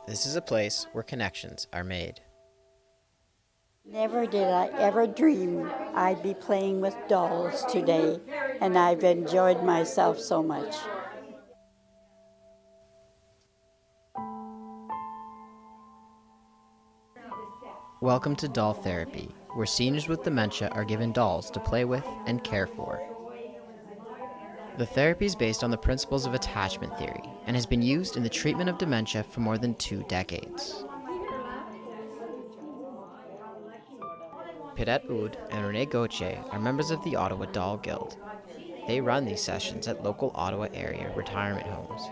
This is a place where connections are made. Never did I ever dream I'd be playing with dolls today, and I've enjoyed myself so much. Welcome to Doll Therapy, where seniors with dementia are given dolls to play with and care for. The therapy is based on the principles of attachment theory and has been used in the treatment of dementia for more than 2 decades. Pierrette, Houde, and Renée Gauthier are members of the Ottawa Doll Guild. They run these sessions at local Ottawa area retirement homes.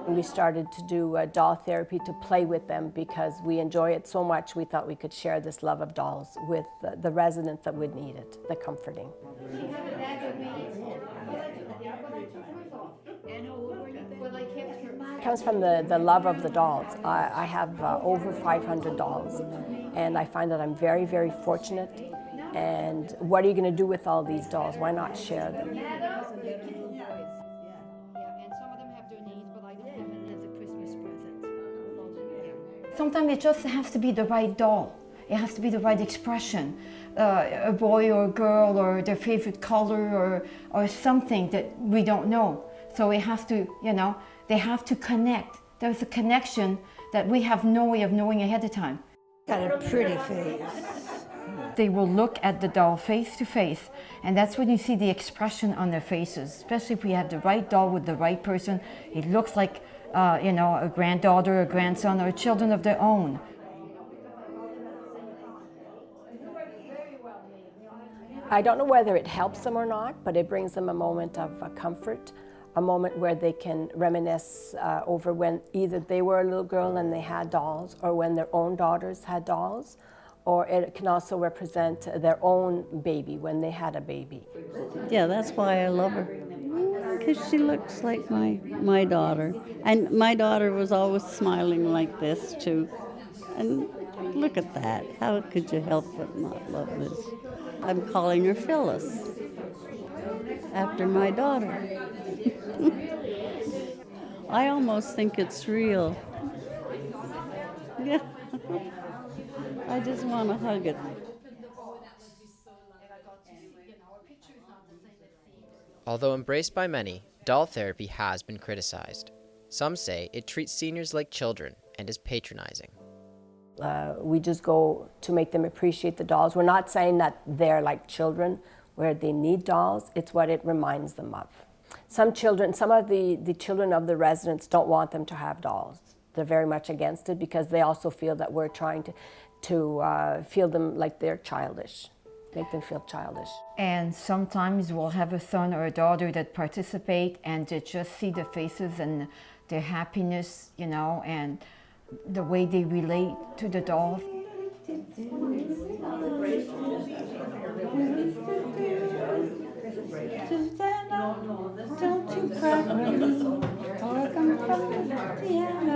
We started to do doll therapy to play with them because we enjoy it so much. We thought we could share this love of dolls with the residents that would need it, the comforting. It comes from the love of the dolls. I have over 500 dolls, and I find that I'm very, very fortunate. And what are you going to do with all these dolls? Why not share them? Sometimes it just has to be the right doll. It has to be the right expression. A boy or a girl or their favorite color or something that we don't know. So it has to, they have to connect. There's a connection that we have no way of knowing ahead of time. Got a pretty face. They will look at the doll face to face, and that's when you see the expression on their faces, especially if we have the right doll with the right person. It looks like a granddaughter, a grandson, or children of their own. I don't know whether it helps them or not, but it brings them a moment of comfort, a moment where they can reminisce over when either they were a little girl and they had dolls, or when their own daughters had dolls, or it can also represent their own baby when they had a baby. Yeah, that's why I love her. Because she looks like my daughter. And my daughter was always smiling like this, too. And look at that. How could you help but not love this? I'm calling her Phyllis, after my daughter. I almost think it's real. Yeah. I just want to hug it. Although embraced by many, doll therapy has been criticized. Some say it treats seniors like children and is patronizing. We just go to make them appreciate the dolls. We're not saying that they're like children where they need dolls. It's what it reminds them of. Some of the children of the residents don't want them to have dolls. They're very much against it because they also feel that we're trying to feel them like they're childish, make them feel childish. And sometimes we'll have a son or a daughter that participate and to just see the faces and their happiness, and the way they relate to the dolls. Susanna, don't you cry for me, or come from the piano.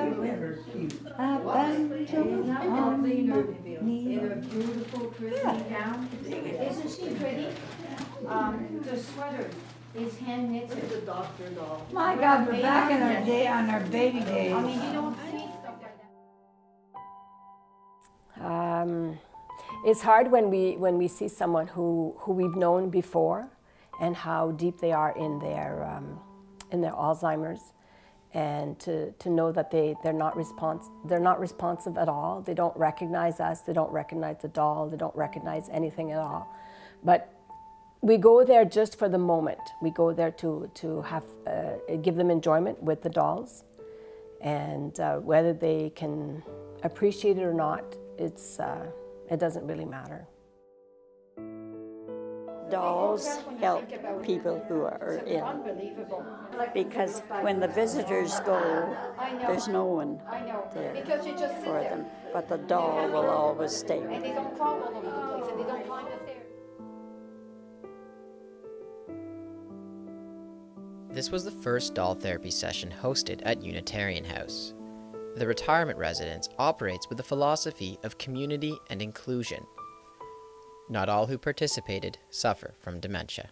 A banjo on my knee. In a beautiful Christmas gown. Isn't she pretty? The sweater is hand knitted. The doctor doll. My God, we're back in our day, on our baby days. I mean, you don't see stuff like that. It's hard when we see someone who we've known before and how deep they are in their Alzheimer's, and to know that they're not responsive at all. They don't recognize us. They don't recognize the doll. They don't recognize anything at all. But we go there just for the moment. We go there to have give them enjoyment with the dolls, and whether they can appreciate it or not, it doesn't really matter. Dolls help people who are ill, because when the visitors go, there's no one there for them, but the doll will always stay with And they them. don't crawl all over the place and they don't climb the stairs. This was the first doll therapy session hosted at Unitarian House. The retirement residence operates with a philosophy of community and inclusion. Not all who participated suffer from dementia.